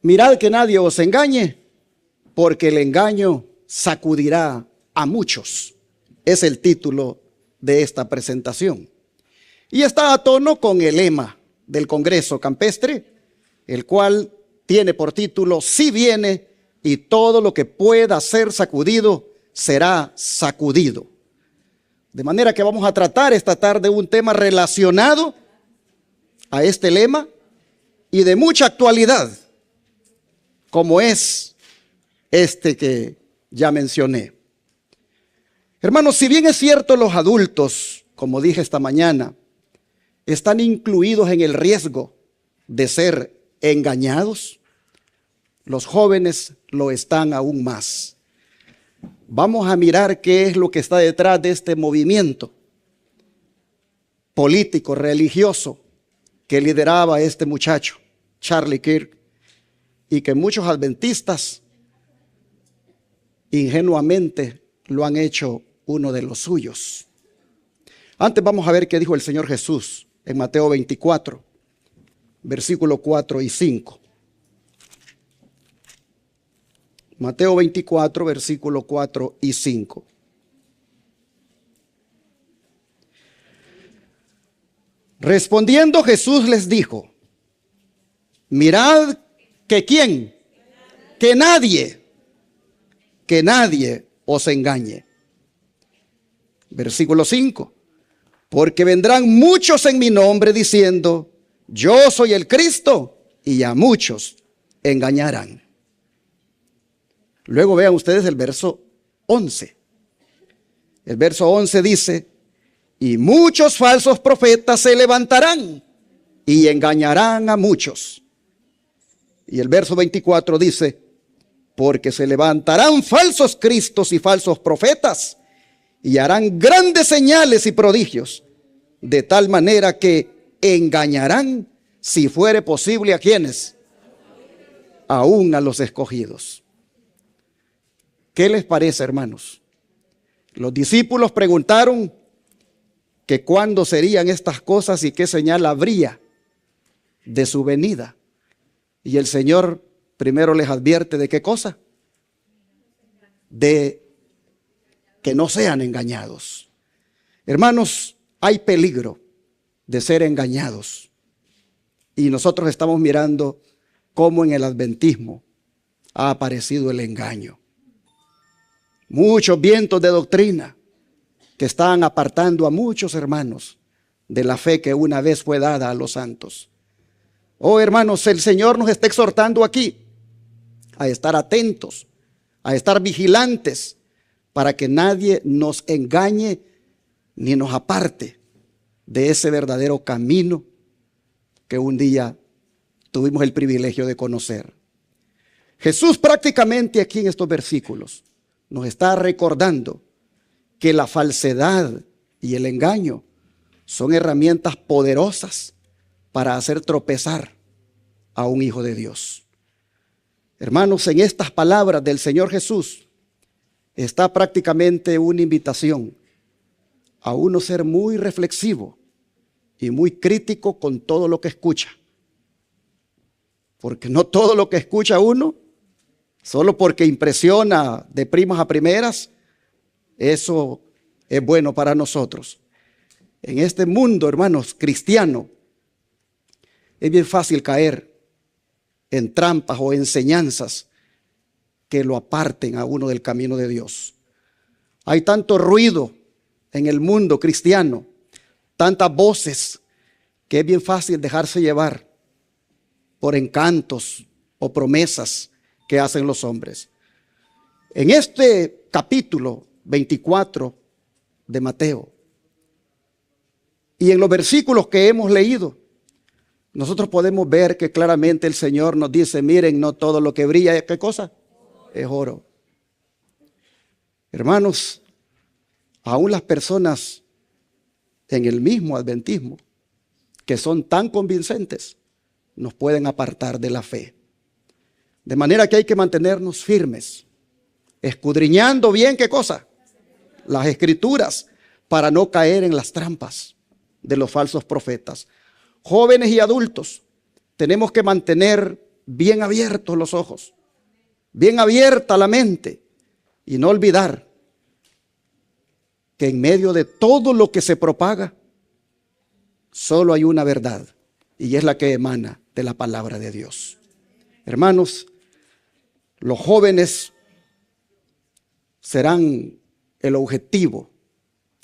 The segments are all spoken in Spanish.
Mirad que nadie os engañe, porque el engaño sacudirá a muchos. Es el título de esta presentación. Y está a tono con el lema del Congreso Campestre, el cual tiene por título: "Si viene, y todo lo que pueda ser sacudido será sacudido". De manera que vamos a tratar esta tarde un tema relacionado a este lema y de mucha actualidad, como es este que ya mencioné. Hermanos, si bien es cierto, los adultos, como dije esta mañana, están incluidos en el riesgo de ser engañados, los jóvenes lo están aún más. Vamos a mirar qué es lo que está detrás de este movimiento político, religioso, que lideraba este muchacho, Charlie Kirk, y que muchos adventistas ingenuamente lo han hecho uno de los suyos. Antes vamos a ver qué dijo el Señor Jesús en Mateo 24, versículos 4 y 5. Mateo 24, versículos 4 y 5. Respondiendo Jesús les dijo: mirad que ¿quién? Que nadie os engañe. Versículo 5. Porque vendrán muchos en mi nombre diciendo: yo soy el Cristo, y a muchos engañarán. Luego vean ustedes el verso 11. El verso 11 dice: y muchos falsos profetas se levantarán y engañarán a muchos. Y el verso 24 dice: porque se levantarán falsos cristos y falsos profetas y harán grandes señales y prodigios, de tal manera que engañarán, si fuere posible, ¿a quiénes? Aún a los escogidos. ¿Qué les parece, hermanos? Los discípulos preguntaron que cuándo serían estas cosas y qué señal habría de su venida. Y el Señor primero les advierte de qué cosa: de que no sean engañados. Hermanos, hay peligro de ser engañados. Y nosotros estamos mirando cómo en el adventismo ha aparecido el engaño. Muchos vientos de doctrina que están apartando a muchos hermanos de la fe que una vez fue dada a los santos. Oh, hermanos, el Señor nos está exhortando aquí a estar atentos, a estar vigilantes, para que nadie nos engañe ni nos aparte de ese verdadero camino que un día tuvimos el privilegio de conocer. Jesús prácticamente aquí en estos versículos nos está recordando que la falsedad y el engaño son herramientas poderosas para hacer tropezar a un hijo de Dios. Hermanos, en estas palabras del Señor Jesús está prácticamente una invitación a uno ser muy reflexivo y muy crítico con todo lo que escucha. Porque no todo lo que escucha uno, solo porque impresiona de primas a primeras, eso es bueno para nosotros. En este mundo, hermanos, cristiano, es bien fácil caer en trampas o enseñanzas que lo aparten a uno del camino de Dios. Hay tanto ruido en el mundo cristiano, tantas voces, que es bien fácil dejarse llevar por encantos o promesas que hacen los hombres. En este capítulo 24 de Mateo y en los versículos que hemos leído, nosotros podemos ver que claramente el Señor nos dice: miren, no todo lo que brilla, ¿qué cosa? Es oro. Hermanos, aún las personas en el mismo adventismo que son tan convincentes nos pueden apartar de la fe. De manera que hay que mantenernos firmes, escudriñando bien, ¿qué cosa? Las escrituras, para no caer en las trampas de los falsos profetas. Jóvenes y adultos, tenemos que mantener bien abiertos los ojos, bien abierta la mente, y no olvidar que en medio de todo lo que se propaga, solo hay una verdad, y es la que emana de la palabra de Dios. Hermanos, los jóvenes serán el objetivo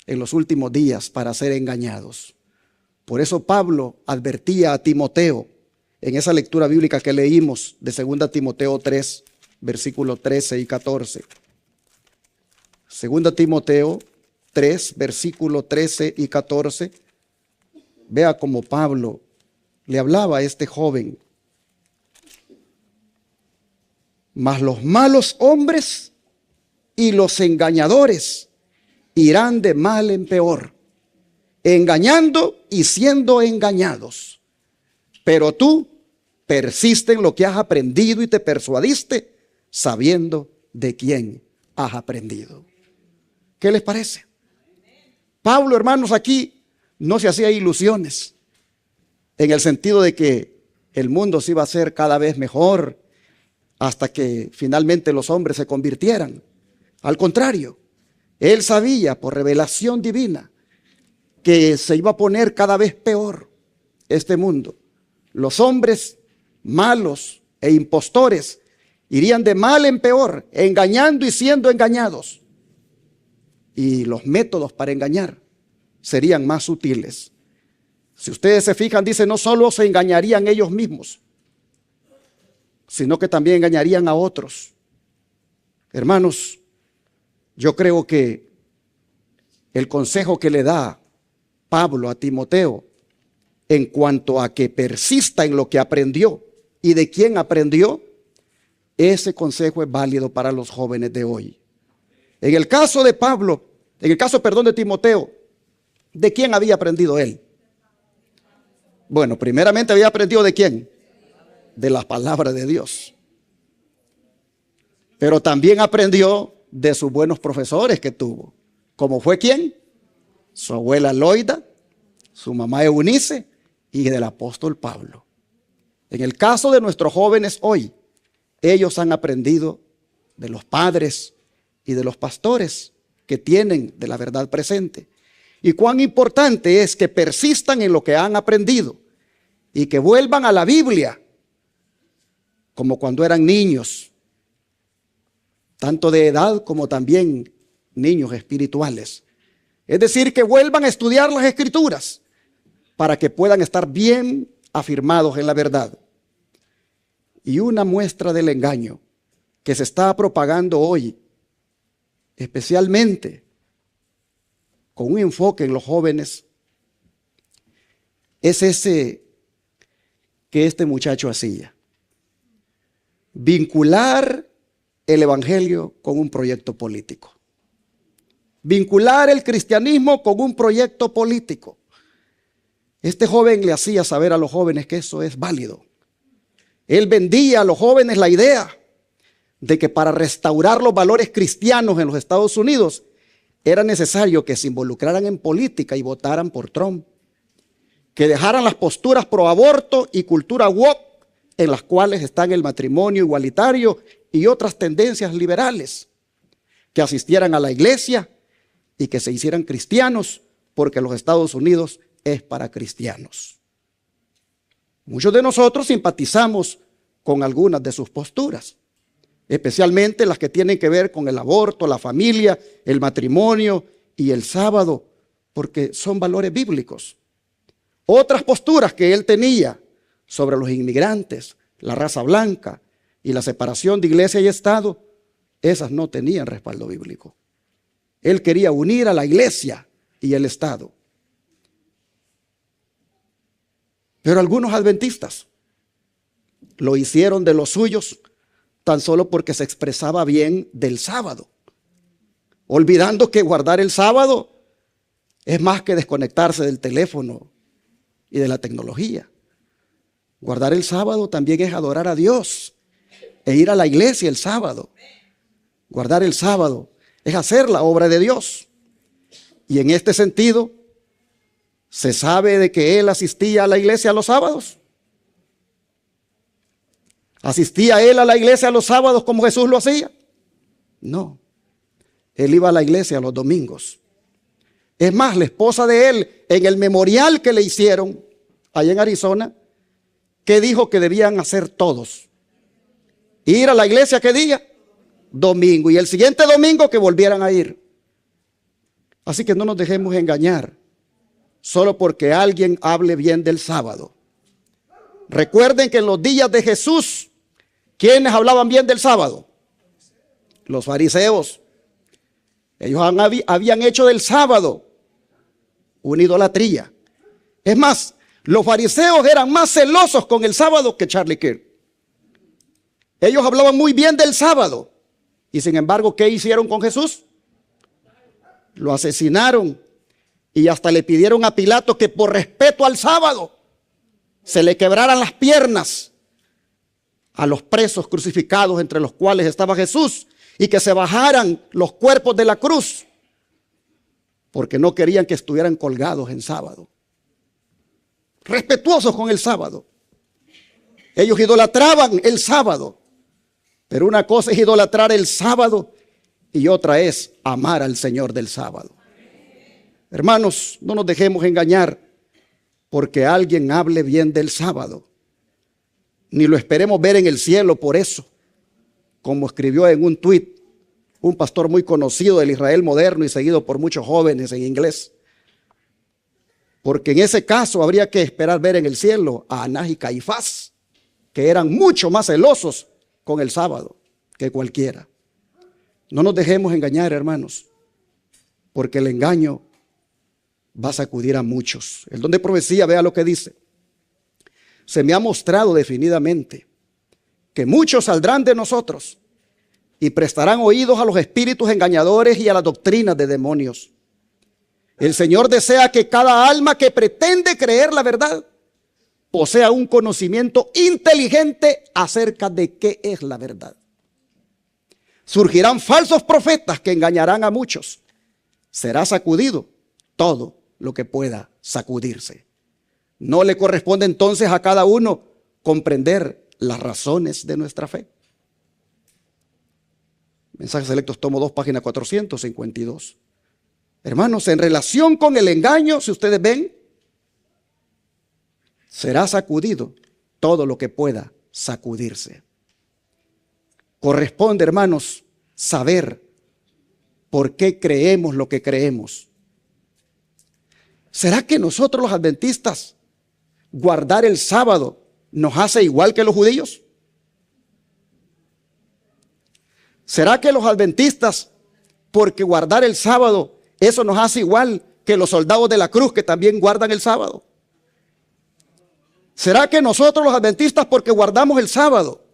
en los últimos días para ser engañados. Por eso Pablo advertía a Timoteo en esa lectura bíblica que leímos de 2 Timoteo 3, versículos 13 y 14. 2 Timoteo 3, versículos 13 y 14. Vea cómo Pablo le hablaba a este joven. Mas los malos hombres y los engañadores irán de mal en peor, engañando y siendo engañados. Pero tú persiste en lo que has aprendido y te persuadiste, sabiendo de quién has aprendido. ¿Qué les parece? Pablo, hermanos, aquí no se hacía ilusiones en el sentido de que el mundo se iba a hacer cada vez mejor hasta que finalmente los hombres se convirtieran. Al contrario, él sabía por revelación divina que se iba a poner cada vez peor este mundo. Los hombres malos e impostores irían de mal en peor, engañando y siendo engañados. Y los métodos para engañar serían más sutiles. Si ustedes se fijan, dice, no solo se engañarían ellos mismos, sino que también engañarían a otros. Hermanos, yo creo que el consejo que le da Pablo a Timoteo en cuanto a que persista en lo que aprendió y de quién aprendió, ese consejo es válido para los jóvenes de hoy. En el caso de Pablo, de Timoteo, ¿de quién había aprendido él? Bueno, primeramente había aprendido ¿de quién? De la palabra de Dios. Pero también aprendió de sus buenos profesores que tuvo. ¿Cómo fue quién? Su abuela Loida, su mamá Eunice y del apóstol Pablo. En el caso de nuestros jóvenes hoy, ellos han aprendido de los padres y de los pastores que tienen de la verdad presente. Y cuán importante es que persistan en lo que han aprendido y que vuelvan a la Biblia como cuando eran niños, tanto de edad como también niños espirituales. Es decir, que vuelvan a estudiar las Escrituras para que puedan estar bien afirmados en la verdad. Y una muestra del engaño que se está propagando hoy, especialmente con un enfoque en los jóvenes, es ese que este muchacho hacía: vincular el evangelio con un proyecto político. Vincular el cristianismo con un proyecto político. Este joven le hacía saber a los jóvenes que eso es válido. Él vendía a los jóvenes la idea de que para restaurar los valores cristianos en los Estados Unidos era necesario que se involucraran en política y votaran por Trump, que dejaran las posturas pro aborto y cultura woke en las cuales están el matrimonio igualitario y otras tendencias liberales, que asistieran a la iglesia y que se hicieran cristianos, porque los Estados Unidos es para cristianos. Muchos de nosotros simpatizamos con algunas de sus posturas, especialmente las que tienen que ver con el aborto, la familia, el matrimonio y el sábado, porque son valores bíblicos. Otras posturas que él tenía sobre los inmigrantes, la raza blanca y la separación de iglesia y Estado, esas no tenían respaldo bíblico. Él quería unir a la iglesia y el Estado. Pero algunos adventistas lo hicieron de los suyos tan solo porque se expresaba bien del sábado, olvidando que guardar el sábado es más que desconectarse del teléfono y de la tecnología. Guardar el sábado también es adorar a Dios e ir a la iglesia el sábado. Guardar el sábado es hacer la obra de Dios. Y en este sentido, ¿se sabe de que él asistía a la iglesia los sábados? ¿Asistía él a la iglesia los sábados como Jesús lo hacía? No. Él iba a la iglesia los domingos. Es más, la esposa de él, en el memorial que le hicieron allá en Arizona, ¿qué dijo que debían hacer todos? Ir a la iglesia, ¿qué día? Domingo. Y el siguiente domingo que volvieran a ir. Así que no nos dejemos engañar solo porque alguien hable bien del sábado. Recuerden que en los días de Jesús, ¿quiénes hablaban bien del sábado? Los fariseos. Ellos habían hecho del sábado una idolatría. Es más, los fariseos eran más celosos con el sábado que Charlie Kirk. Ellos hablaban muy bien del sábado. Y sin embargo, ¿qué hicieron con Jesús? Lo asesinaron. Y hasta le pidieron a Pilato que por respeto al sábado se le quebraran las piernas a los presos crucificados, entre los cuales estaba Jesús, y que se bajaran los cuerpos de la cruz, porque no querían que estuvieran colgados en sábado. Respetuosos con el sábado. Ellos idolatraban el sábado, pero una cosa es idolatrar el sábado y otra es amar al Señor del sábado. Hermanos, no nos dejemos engañar porque alguien hable bien del sábado, ni lo esperemos ver en el cielo por eso. Como escribió en un tuit un pastor muy conocido del Israel moderno y seguido por muchos jóvenes en inglés. Porque en ese caso habría que esperar ver en el cielo a Anás y Caifás, que eran mucho más celosos con el sábado que cualquiera. No nos dejemos engañar, hermanos, porque el engaño va a sacudir a muchos. El don de profecía, vea lo que dice. Se me ha mostrado definidamente que muchos saldrán de nosotros y prestarán oídos a los espíritus engañadores y a las doctrinas de demonios. El Señor desea que cada alma que pretende creer la verdad posea un conocimiento inteligente acerca de qué es la verdad. Surgirán falsos profetas que engañarán a muchos. Será sacudido todo lo que pueda sacudirse. No le corresponde entonces a cada uno comprender las razones de nuestra fe. Mensajes Selectos, tomo 2, página 452. Hermanos, en relación con el engaño, si ustedes ven, será sacudido todo lo que pueda sacudirse. Corresponde, hermanos, saber por qué creemos lo que creemos. ¿Será que nosotros los adventistas guardar el sábado nos hace igual que los judíos? ¿Será que los adventistas, porque guardar el sábado, eso nos hace igual que los soldados de la cruz que también guardan el sábado? ¿Será que nosotros los adventistas, porque guardamos el sábado,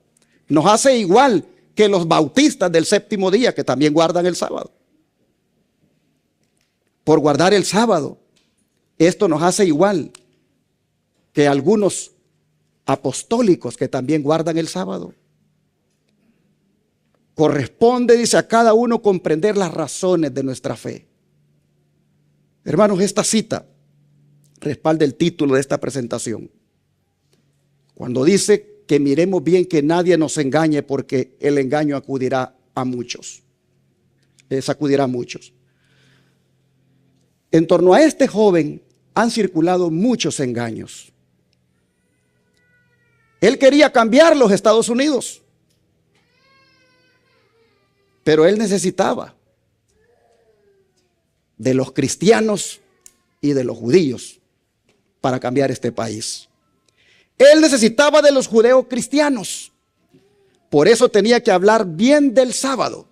nos hace igual que los bautistas del séptimo día que también guardan el sábado? Por guardar el sábado, esto nos hace igual que algunos apostólicos que también guardan el sábado. Corresponde, dice, a cada uno comprender las razones de nuestra fe. Hermanos, esta cita respalda el título de esta presentación. Cuando dice que miremos bien que nadie nos engañe, porque el engaño acudirá a muchos. Sacudirá a muchos. En torno a este joven han circulado muchos engaños. Él quería cambiar los Estados Unidos, pero él necesitaba de los cristianos y de los judíos para cambiar este país. Él necesitaba de los judeos cristianos. Por eso tenía que hablar bien del sábado,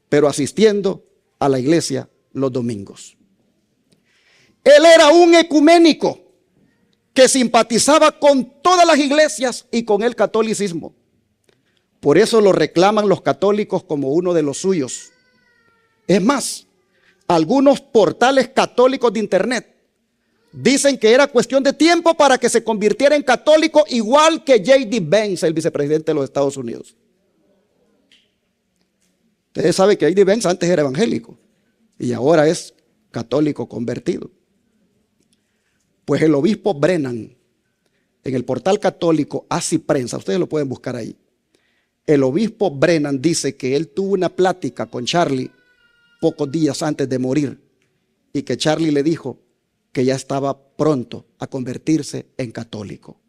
pero asistiendo a la iglesia los domingos. Él era un ecuménico que simpatizaba con todas las iglesias y con el catolicismo. Por eso lo reclaman los católicos como uno de los suyos. Es más, algunos portales católicos de internet dicen que era cuestión de tiempo para que se convirtiera en católico, igual que J.D. Vance, el vicepresidente de los Estados Unidos. Ustedes saben que J.D. Vance antes era evangélico y ahora es católico convertido. Pues el obispo Brennan en el portal católico Así Prensa, ustedes lo pueden buscar ahí, el obispo Brennan dice que él tuvo una plática con Charlie pocos días antes de morir y que Charlie le dijo que ya estaba pronto a convertirse en católico.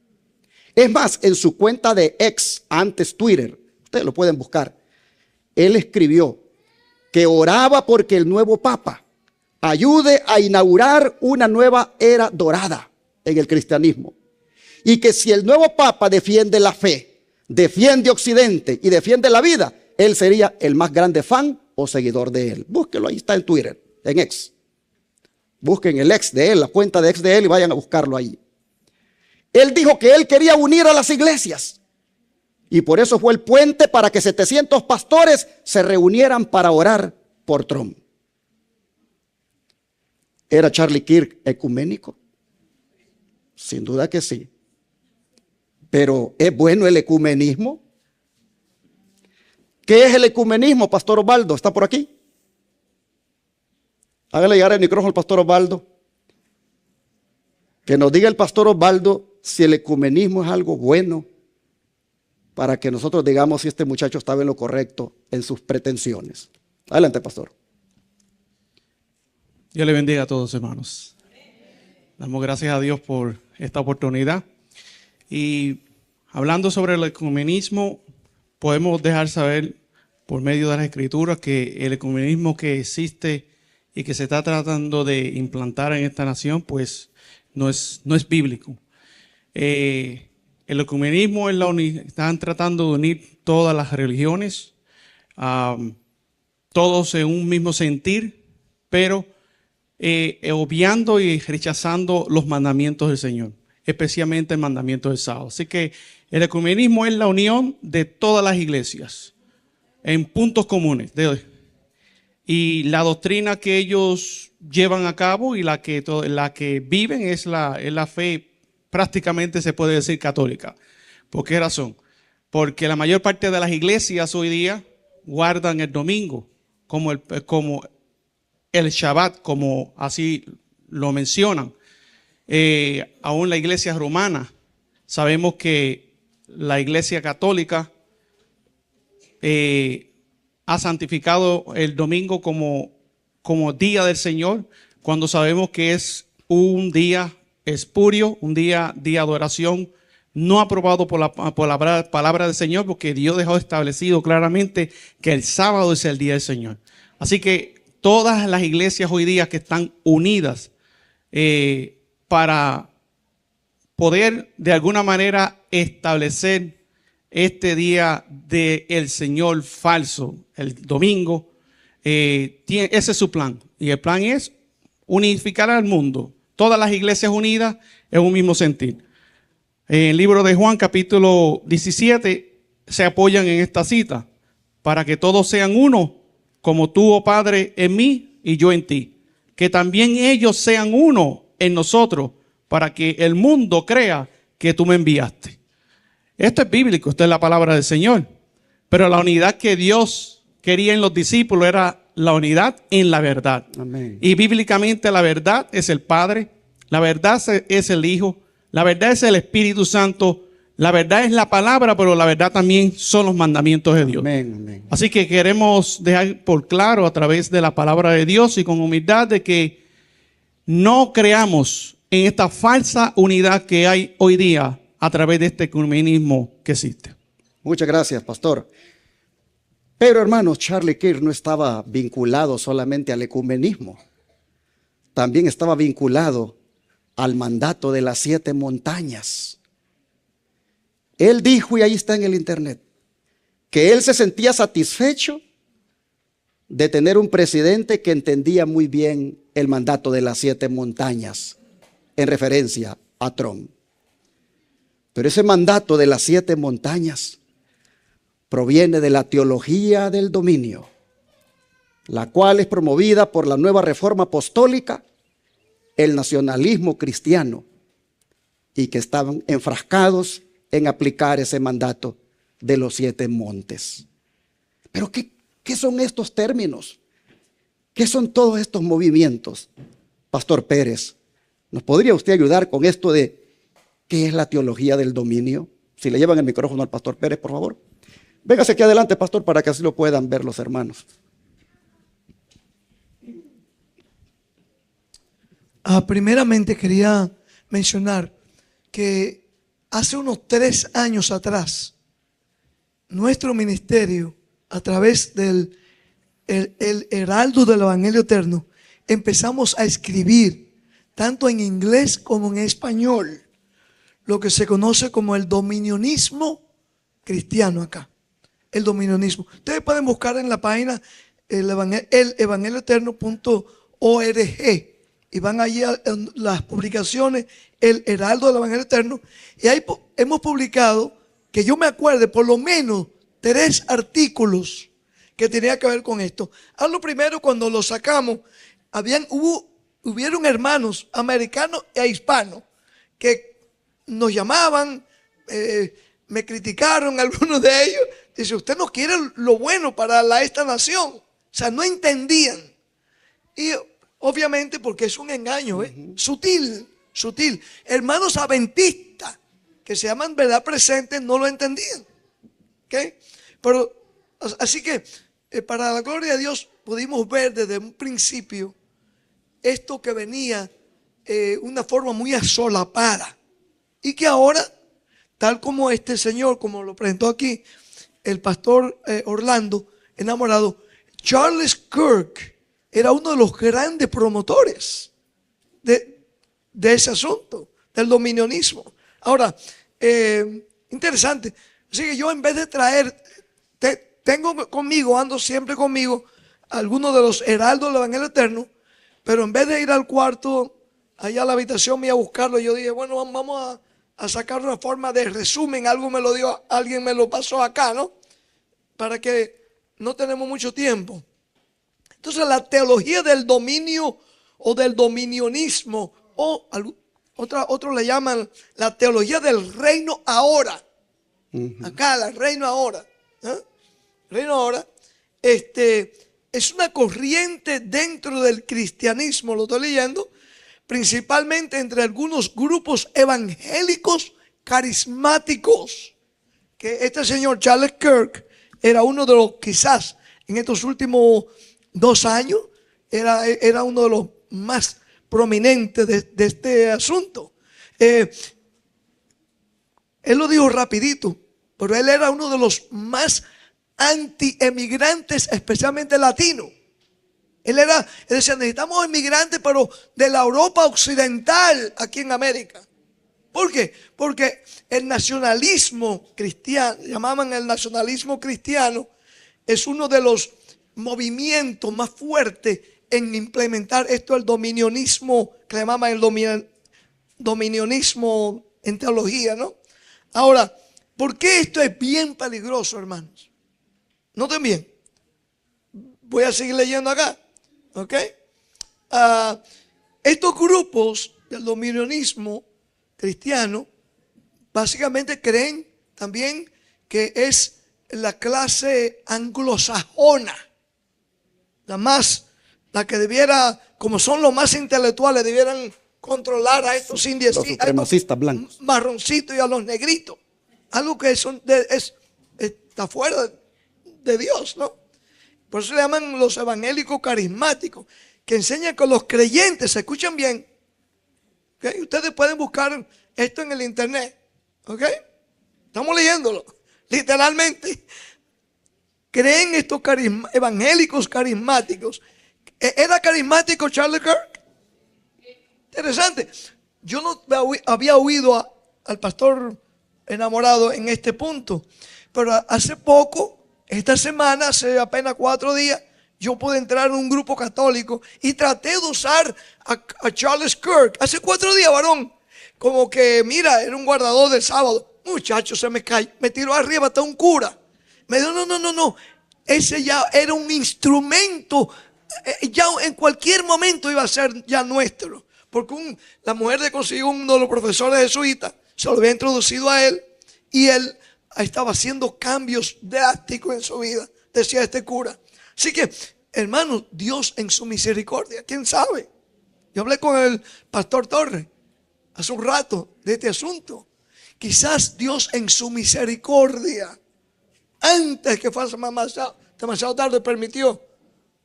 Es más, en su cuenta de X, antes Twitter, ustedes lo pueden buscar, él escribió que oraba porque el nuevo Papa ayude a inaugurar una nueva era dorada en el cristianismo. Y que si el nuevo Papa defiende la fe, defiende Occidente y defiende la vida, él sería el más grande fan o seguidor de él. Búsquelo, ahí está en Twitter, en X. Busquen el ex de él, la cuenta de ex de él y vayan a buscarlo ahí. Él dijo que él quería unir a las iglesias. Y por eso fue el puente para que 700 pastores se reunieran para orar por Trump. ¿Era Charlie Kirk ecuménico? Sin duda que sí. Pero ¿es bueno el ecumenismo? ¿Qué es el ecumenismo, Pastor Osvaldo? ¿Está por aquí? Hágale llegar el micrófono al Pastor Osvaldo. Que nos diga el Pastor Osvaldo si el ecumenismo es algo bueno, para que nosotros digamos si este muchacho estaba en lo correcto en sus pretensiones. Adelante, pastor. Dios le bendiga a todos, hermanos. Damos gracias a Dios por esta oportunidad. Y hablando sobre el ecumenismo, podemos dejar saber por medio de las Escrituras que el ecumenismo que existe y que se está tratando de implantar en esta nación, pues no es bíblico. El ecumenismo es están tratando de unir todas las religiones, todos en un mismo sentir, pero obviando y rechazando los mandamientos del Señor, especialmente el mandamiento del sábado. Así que el ecumenismo es la unión de todas las iglesias en puntos comunes. Y la doctrina que ellos llevan a cabo y la que viven es la fe, prácticamente se puede decir católica. ¿Por qué razón? Porque la mayor parte de las iglesias hoy día guardan el domingo como el Shabbat, como así lo mencionan. Aún la iglesia romana, sabemos que la iglesia católica ha santificado el domingo como día del Señor, cuando sabemos que es un día espurio, un día de adoración, no aprobado por la palabra del Señor, porque Dios dejó establecido claramente que el sábado es el día del Señor. Así que todas las iglesias hoy día que están unidas para poder de alguna manera establecer este día del Señor falso, el domingo, ese es su plan. Y el plan es unificar al mundo. Todas las iglesias unidas en un mismo sentir. En el libro de Juan, capítulo 17, se apoyan en esta cita. Para que todos sean uno, como tú, oh Padre, en mí y yo en ti. Que también ellos sean uno en nosotros, para que el mundo crea que tú me enviaste. Esto es bíblico, esta es la palabra del Señor. Pero la unidad que Dios quería en los discípulos era la unidad en la verdad. Amén. Y bíblicamente la verdad es el Padre, la verdad es el Hijo, la verdad es el Espíritu Santo, la verdad es la palabra, pero la verdad también son los mandamientos de Dios. Amén, amén. Así que queremos dejar por claro a través de la palabra de Dios y con humildad de que no creamos en esta falsa unidad que hay hoy día a través de este ecumenismo que existe. Muchas gracias, pastor. Pero hermanos, Charlie Kirk no estaba vinculado solamente al ecumenismo. También estaba vinculado al mandato de las 7 montañas. Él dijo, y ahí está en el internet, que él se sentía satisfecho de tener un presidente que entendía muy bien el mandato de las 7 montañas, en referencia a Trump. Pero ese mandato de las 7 montañas proviene de la teología del dominio, la cual es promovida por la nueva reforma apostólica, el nacionalismo cristiano, y que estaban enfrascados en aplicar ese mandato de los 7 montes. Pero ¿qué son estos términos? ¿Qué son todos estos movimientos? Pastor Pérez, ¿nos podría usted ayudar con esto de ¿Qué es la teología del dominio? Si le llevan el micrófono al pastor Pérez, por favor. Véngase aquí adelante, pastor, para que así lo puedan ver los hermanos. Primeramente quería mencionar que hace unos 3 años atrás, nuestro ministerio, a través del el Heraldo del Evangelio Eterno, empezamos a escribir, tanto en inglés como en español, lo que se conoce como el dominionismo cristiano acá. El dominionismo. Ustedes pueden buscar en la página el evangelioeterno.org y van allí a las publicaciones, el Heraldo del Evangelio Eterno, y ahí hemos publicado, que yo me acuerde, por lo menos 3 artículos que tenían que ver con esto. A lo primero, cuando lo sacamos, hubieron hermanos americanos e hispanos que nos llamaban, me criticaron algunos de ellos. Dice, usted no quiere lo bueno para esta nación. O sea, no entendían. Y obviamente porque es un engaño, sutil. Hermanos adventistas que se llaman verdad presente no lo entendían. ¿Okay? Pero así que para la gloria de Dios pudimos ver desde un principio esto que venía una forma muy asolapada y que ahora, tal como este señor, como lo presentó aquí el pastor Orlando, enamorado, Charles Kirk era uno de los grandes promotores de ese asunto, del dominionismo. Ahora, interesante. Así que yo, en vez de traer, ando siempre conmigo, algunos de los heraldos del Evangelio Eterno, pero en vez de ir al cuarto, allá a la habitación mía a buscarlo, yo dije, bueno, vamos a sacar una forma de resumen. Alguien me lo pasó acá, ¿no? Para que no tenemos mucho tiempo. Entonces, la teología del dominio o del dominionismo, o otros le llaman la teología del reino ahora. Acá, el reino ahora. Reino ahora. Es una corriente dentro del cristianismo, lo estoy leyendo, principalmente entre algunos grupos evangélicos carismáticos. Que este señor Charles Kirk era uno de los, quizás en estos últimos 2 años, era uno de los más prominentes de este asunto. Él lo dijo rapidito, pero él era uno de los más anti-emigrantes, especialmente latinos. Él decía, necesitamos emigrantes, pero de la Europa occidental aquí en América. ¿Por qué? Porque el nacionalismo cristiano, llamaban el nacionalismo cristiano, es uno de los movimientos más fuertes en implementar esto, el dominionismo, que le llamaban el dominionismo en teología, ¿no? Ahora, ¿por qué esto es bien peligroso, hermanos? Noten bien. Voy a seguir leyendo acá. ¿Ok? Estos grupos del dominionismo cristiano básicamente creen también que es la clase anglosajona, la que debiera, como son los más intelectuales, debieran controlar a estos indios, los supremacistas blancos, marroncitos y a los negritos. Algo que está fuera de Dios, ¿no? Por eso le llaman los evangélicos carismáticos, que enseñan que los creyentes se escuchan bien. ¿Okay? Ustedes pueden buscar esto en el internet. ¿Ok? Estamos leyéndolo. Literalmente. Creen estos evangélicos carismáticos. ¿Era carismático Charlie Kirk? Interesante. Yo no había oído al pastor enamorado en este punto. Pero hace poco, esta semana, hace apenas 4 días, yo pude entrar en un grupo católico y traté de usar a Charles Kirk. Hace 4 días, varón. Como que, mira, era un guardador del sábado. Muchacho, se me cayó. Me tiró arriba hasta un cura. Me dijo, no. Ese ya era un instrumento. Ya en cualquier momento iba a ser ya nuestro. Porque la mujer le consiguió uno de los profesores jesuitas. Se lo había introducido a él. Y él estaba haciendo cambios drásticos en su vida, decía este cura. Así que, hermanos, Dios en su misericordia, ¿quién sabe? Yo hablé con el pastor Torres. hace un rato de este asunto. Quizás Dios en su misericordia, antes que fuese demasiado tarde, permitió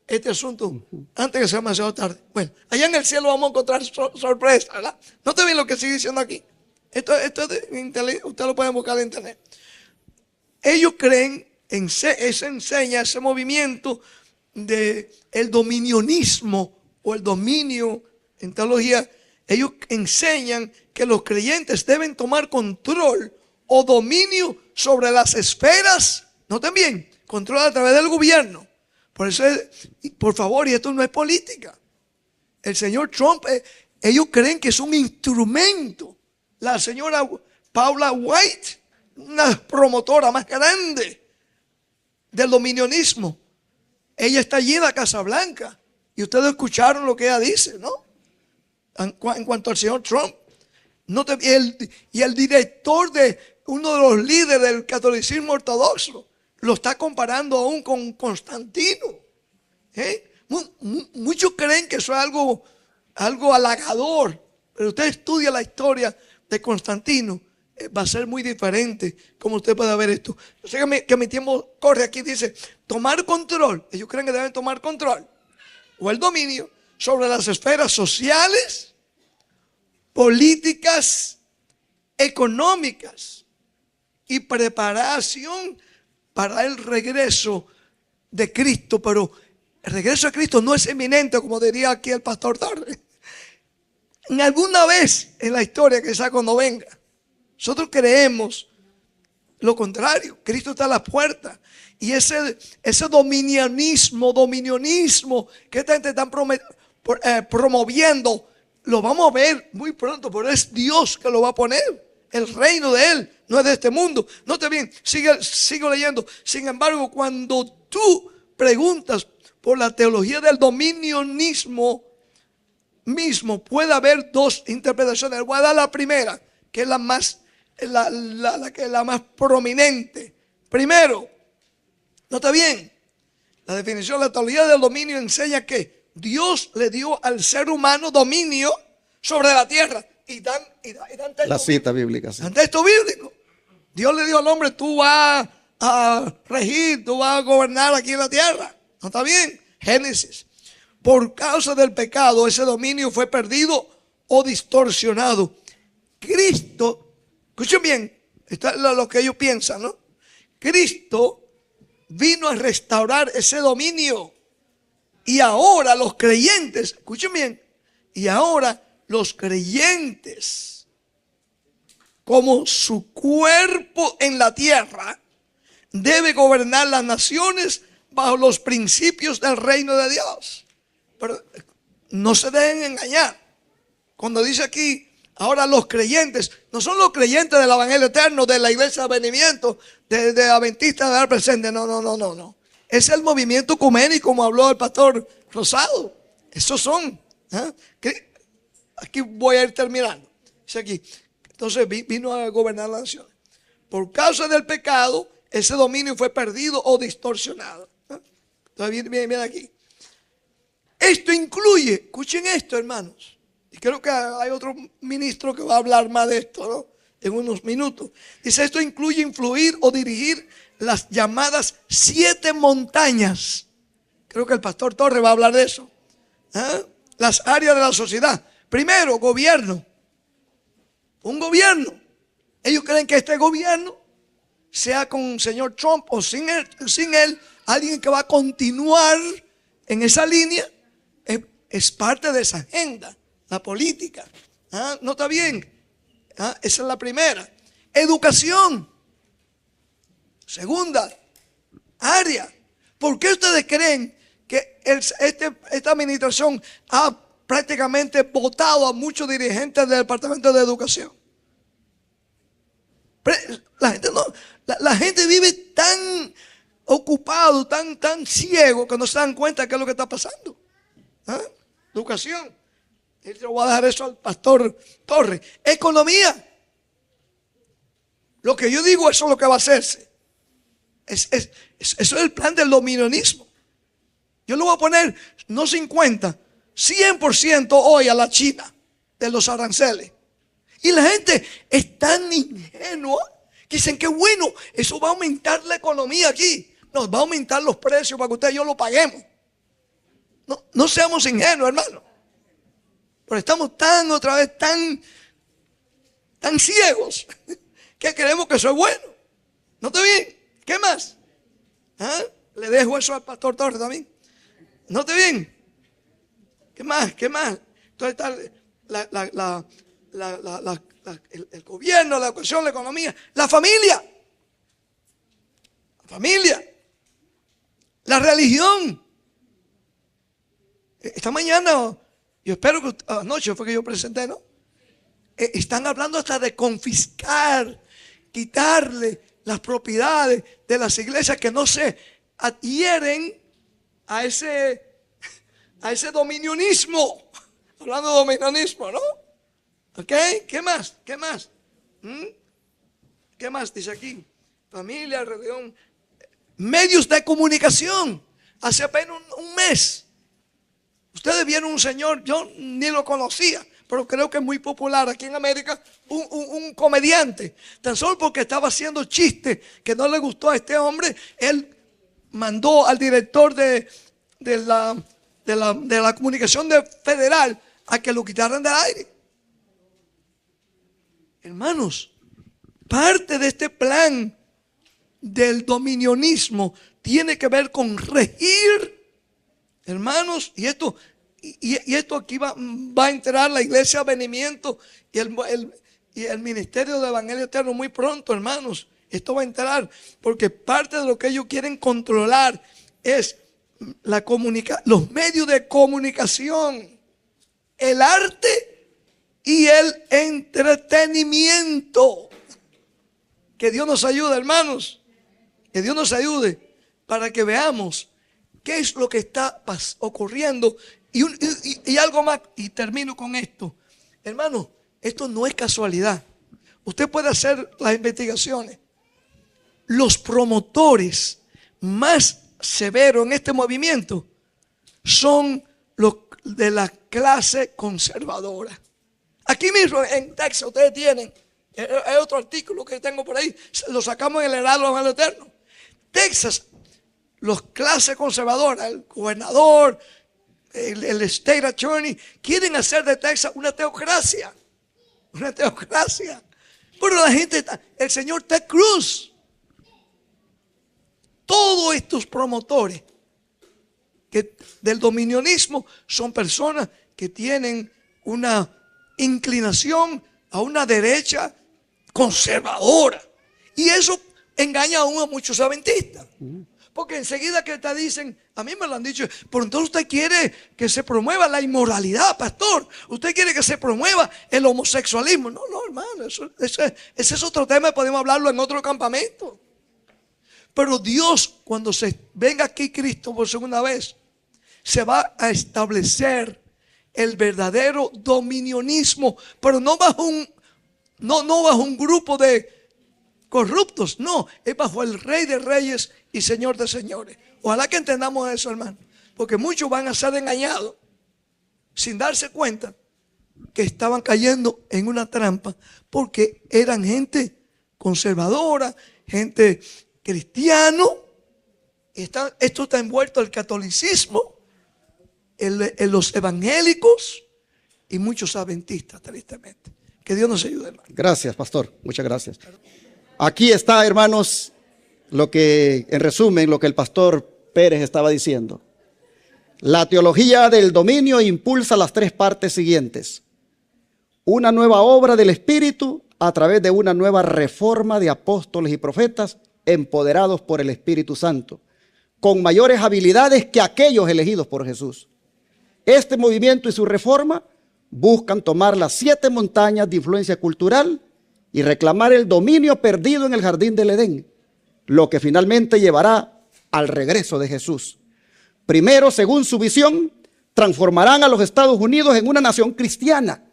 este asunto, antes que sea demasiado tarde. Bueno, allá en el cielo vamos a encontrar sorpresa, ¿verdad? No te ven lo que sigue diciendo aquí. Esto usted lo puede buscar en internet. Ellos creen, se enseña ese movimiento de el dominionismo o el dominio en teología. Ellos enseñan que los creyentes deben tomar control o dominio sobre las esferas, noten bien, control a través del gobierno. Por eso, por favor, y esto no es política. El señor Trump, ellos creen que es un instrumento. La señora Paula White, una promotora más grande del dominionismo, ella está allí en la Casa Blanca. Y ustedes escucharon lo que ella dice, ¿no? En cuanto al señor Trump. Y el director de uno de los líderes del catolicismo ortodoxo lo está comparando aún con Constantino. Muchos creen que eso es algo halagador, pero usted estudia la historia de Constantino, va a ser muy diferente como usted puede ver esto. Yo sé que mi tiempo corre aquí, dice tomar control. Ellos creen que deben tomar control o el dominio sobre las esferas sociales, políticas, económicas y preparación para el regreso de Cristo. Pero el regreso de Cristo no es inminente, como diría aquí el pastor Torres. En alguna vez en la historia, quizá cuando venga. Nosotros creemos lo contrario. Cristo está a la puerta. Y ese dominionismo que esta gente está promoviendo, lo vamos a ver muy pronto, pero es Dios que lo va a poner. El reino de Él no es de este mundo. Note bien, sigo leyendo. Sin embargo, cuando tú preguntas por la teología del dominionismo mismo, puede haber dos interpretaciones. Voy a dar la primera, que es la más prominente. Primero, nota bien, la definición de la teología del dominio enseña que Dios le dio al ser humano dominio sobre la tierra. Y dan la cita bíblica. Sí. Dan texto bíblico. Dios le dio al hombre, tú vas a regir, tú vas a gobernar aquí en la tierra. ¿No está bien? Génesis. Por causa del pecado, ese dominio fue perdido o distorsionado. Cristo, escuchen bien, esto es lo que ellos piensan, ¿no? Cristo vino a restaurar ese dominio. Y ahora los creyentes, escuchen bien, y ahora los creyentes, como su cuerpo en la tierra, debe gobernar las naciones bajo los principios del reino de Dios. Pero no se dejen engañar. Cuando dice aquí, ahora los creyentes, no son los creyentes del evangelio eterno, de la iglesia de Advenimiento, de Adventista de dar presente. No. Es el movimiento ecuménico, como habló el pastor Rosado. Esos son. Aquí voy a ir terminando. Dice aquí, entonces vino a gobernar las naciones. Por causa del pecado, ese dominio fue perdido o distorsionado. Entonces viene aquí. Esto incluye, escuchen esto, hermanos. Y creo que hay otro ministro que va a hablar más de esto, ¿no? En unos minutos. Dice, esto incluye influir o dirigir las llamadas 7 montañas. Creo que el pastor Torres va a hablar de eso. Las áreas de la sociedad. Primero, gobierno. Un gobierno. Ellos creen que este gobierno, sea con el señor Trump o sin él, alguien que va a continuar en esa línea, es parte de esa agenda, la política. ¿No está bien? Esa es la primera. Educación. Segunda área. ¿Por qué ustedes creen que esta administración ha prácticamente votado a muchos dirigentes del Departamento de Educación? La gente vive tan ocupado, tan ciego, que no se dan cuenta de qué es lo que está pasando. Educación. Y le voy a dejar eso al pastor Torres. Economía. Lo que yo digo, eso es lo que va a hacerse. Eso es el plan del dominionismo. Yo le voy a poner, no 50, 100% hoy a la China de los aranceles. Y la gente es tan ingenua que dicen que bueno, eso va a aumentar la economía aquí. Nos va a aumentar los precios para que usted y yo lo paguemos. No, no seamos ingenuos, hermano. Pero estamos otra vez tan ciegos que creemos que eso es bueno. ¿No está bien? ¿Qué más? ¿Ah? Le dejo eso al pastor Torres también. ¿No está bien? ¿Qué más? ¿Qué más? Entonces está el gobierno, la educación, la economía, la familia. La familia. La religión. Esta mañana, yo espero que anoche fue que yo presenté, ¿no? Están hablando hasta de confiscar, quitarle las propiedades de las iglesias que no se adhieren a ese dominionismo. Hablando de dominionismo, ¿no? ¿Ok? ¿Qué más? ¿Qué más? ¿Qué más dice aquí? Familia, religión, medios de comunicación. Hace apenas un mes. Ustedes vieron un señor, yo ni lo conocía, pero creo que es muy popular aquí en América, un comediante. Tan solo porque estaba haciendo chistes que no le gustó a este hombre, él mandó al director de la comunicación federal a que lo quitaran del aire. Hermanos, parte de este plan del dominionismo tiene que ver con regir. Hermanos, y esto aquí va a entrar la iglesia Avenimiento y el ministerio de Evangelio Eterno muy pronto, hermanos. Esto va a entrar porque parte de lo que ellos quieren controlar es los medios de comunicación, el arte y el entretenimiento. Que Dios nos ayude, hermanos. Que Dios nos ayude para que veamos qué es lo que está ocurriendo. Y algo más, y termino con esto. Hermano, esto no es casualidad. Usted puede hacer las investigaciones. Los promotores más severos en este movimiento son los de la clase conservadora. Aquí mismo en Texas ustedes tienen, hay otro artículo que tengo por ahí, lo sacamos en el Heraldo del Eterno. Texas, los clases conservadoras, el gobernador, el state attorney, quieren hacer de Texas una teocracia. Una teocracia. Pero la gente, el señor Ted Cruz, todos estos promotores del dominionismo son personas que tienen una inclinación a una derecha conservadora. Y eso engaña aún a muchos adventistas. Porque enseguida que te dicen, a mí me lo han dicho, pero entonces usted quiere que se promueva la inmoralidad, pastor. Usted quiere que se promueva el homosexualismo. No, hermano, ese es otro tema, podemos hablarlo en otro campamento. Pero Dios, cuando se venga aquí Cristo por segunda vez, se va a establecer el verdadero dominionismo, pero no bajo un grupo de corruptos, no, es bajo el Rey de Reyes y Señor de Señores. Ojalá que entendamos eso, hermano, porque muchos van a ser engañados sin darse cuenta que estaban cayendo en una trampa, porque eran gente conservadora, gente cristiano. Esto está envuelto el catolicismo, en los evangélicos y muchos adventistas, tristemente. Que Dios nos ayude, hermano. Gracias, pastor. Muchas gracias. Aquí está, hermanos, en resumen, lo que el pastor Pérez estaba diciendo. La teología del dominio impulsa las tres partes siguientes. Una nueva obra del Espíritu a través de una nueva reforma de apóstoles y profetas empoderados por el Espíritu Santo, con mayores habilidades que aquellos elegidos por Jesús. Este movimiento y su reforma buscan tomar las 7 montañas de influencia cultural y reclamar el dominio perdido en el jardín del Edén, lo que finalmente llevará al regreso de Jesús. Primero, según su visión, transformarán a los Estados Unidos en una nación cristiana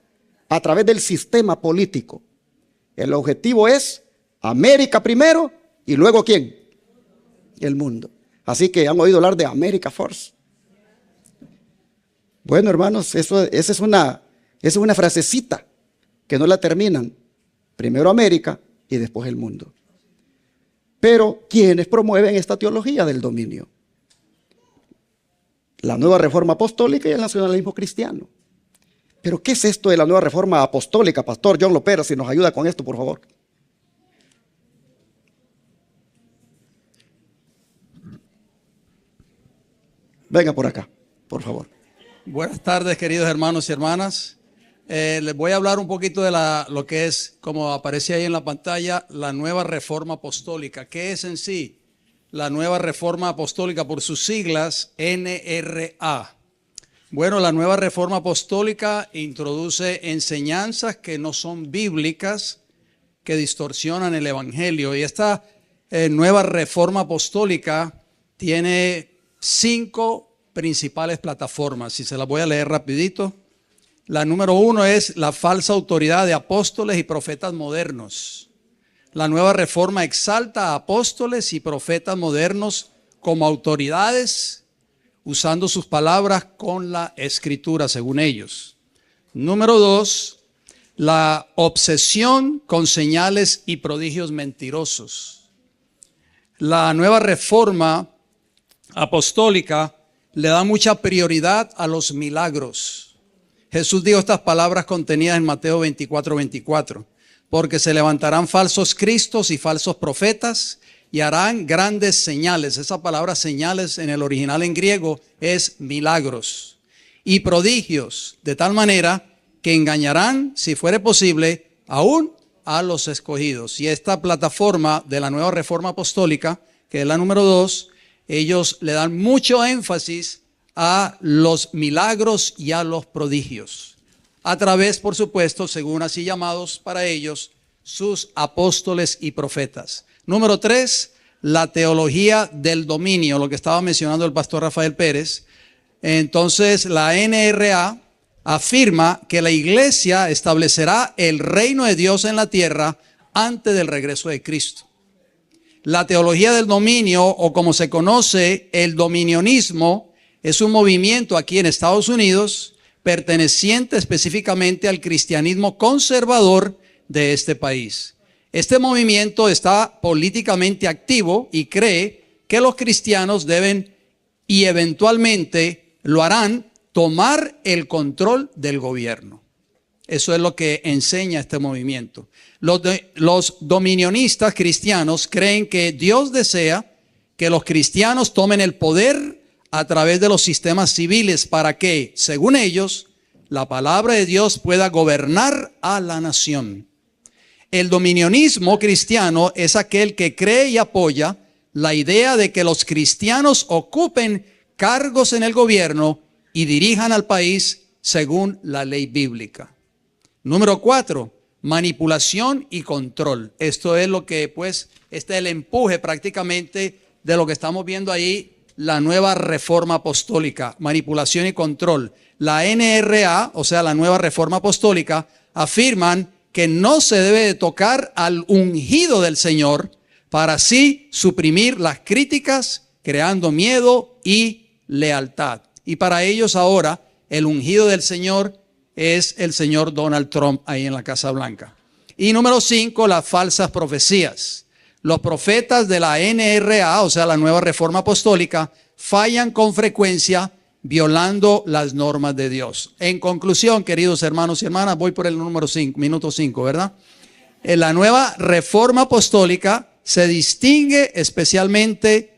a través del sistema político. El objetivo es América primero y luego ¿quién? El mundo. Así que han oído hablar de America First. Bueno, hermanos, esa es una frasecita, que no la terminan. Primero América y después el mundo. Pero, ¿quiénes promueven esta teología del dominio? La nueva reforma apostólica y el nacionalismo cristiano. Pero, ¿qué es esto de la nueva reforma apostólica? Pastor John Lopera, si nos ayuda con esto, por favor. Venga por acá, por favor. Buenas tardes, queridos hermanos y hermanas. Les voy a hablar un poquito de lo que es, como aparece ahí en la pantalla, la nueva reforma apostólica. ¿Qué es en sí la nueva reforma apostólica? Por sus siglas, NRA. Bueno, la nueva reforma apostólica introduce enseñanzas que no son bíblicas, que distorsionan el evangelio. Y esta nueva reforma apostólica tiene 5 principales plataformas. Si se las voy a leer rapidito. La número 1 es la falsa autoridad de apóstoles y profetas modernos. La nueva reforma exalta a apóstoles y profetas modernos como autoridades, usando sus palabras con la escritura, según ellos. Número 2, la obsesión con señales y prodigios mentirosos. La nueva reforma apostólica le da mucha prioridad a los milagros. Jesús dijo estas palabras contenidas en Mateo 24:24. Porque se levantarán falsos cristos y falsos profetas y harán grandes señales. Esa palabra señales en el original en griego es milagros. Y prodigios, de tal manera que engañarán, si fuere posible, aún a los escogidos. Y esta plataforma de la nueva reforma apostólica, que es la número 2, ellos le dan mucho énfasis a los milagros y a los prodigios, a través, por supuesto, según así llamados para ellos, sus apóstoles y profetas. Número 3, la teología del dominio, lo que estaba mencionando el pastor Rafael Pérez. Entonces, la NRA afirma que la iglesia establecerá el reino de Dios en la tierra antes del regreso de Cristo. La teología del dominio, o como se conoce, el dominionismo, es un movimiento aquí en Estados Unidos perteneciente específicamente al cristianismo conservador de este país. Este movimiento está políticamente activo y cree que los cristianos deben, y eventualmente lo harán, tomar el control del gobierno. Eso es lo que enseña este movimiento. Los dominionistas cristianos creen que Dios desea que los cristianos tomen el poder a través de los sistemas civiles para que, según ellos, la palabra de Dios pueda gobernar a la nación. El dominionismo cristiano es aquel que cree y apoya la idea de que los cristianos ocupen cargos en el gobierno y dirijan al país según la ley bíblica. Número 4, manipulación y control. Esto es lo que, este es el empuje prácticamente de lo que estamos viendo ahí, la nueva reforma apostólica, manipulación y control. La NRA, o sea, la nueva reforma apostólica, afirman que no se debe de tocar al ungido del Señor para así suprimir las críticas, creando miedo y lealtad. Y para ellos ahora, el ungido del Señor es el señor Donald Trump ahí en la Casa Blanca. Y número 5, las falsas profecías. Los profetas de la NRA, o sea, la nueva reforma apostólica, fallan con frecuencia violando las normas de Dios. En conclusión, queridos hermanos y hermanas, voy por el número 5, minuto 5, ¿verdad? En la nueva reforma apostólica se distingue especialmente